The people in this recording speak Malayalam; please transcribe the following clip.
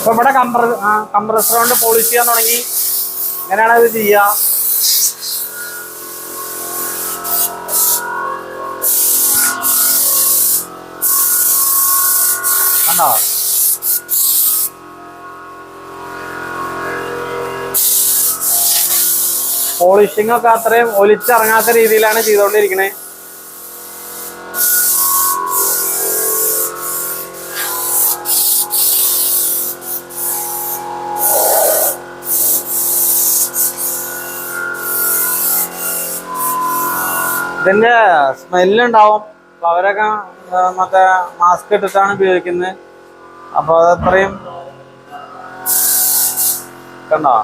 ഇപ്പൊ ഇവിടെ കംപ്രസർ കൊണ്ട് പോളിഷ് ചെയ്യാൻ തുടങ്ങി. എങ്ങനെയാണ് ഇത് ചെയ്യുക? കണ്ടോ? പോളിഷിംഗ് ഒക്കെ അത്രയും ഒലിച്ചിറങ്ങാത്ത രീതിയിലാണ് ചെയ്തുകൊണ്ടിരിക്കണേ. ഇതിന്റെ സ്മെല്ലുണ്ടാവും. അപ്പൊ അവരൊക്കെ മറ്റേ മാസ്ക് ഇട്ടിട്ടാണ് ഉപയോഗിക്കുന്നത്. അപ്പൊ അതത്രയും കണ്ടോ?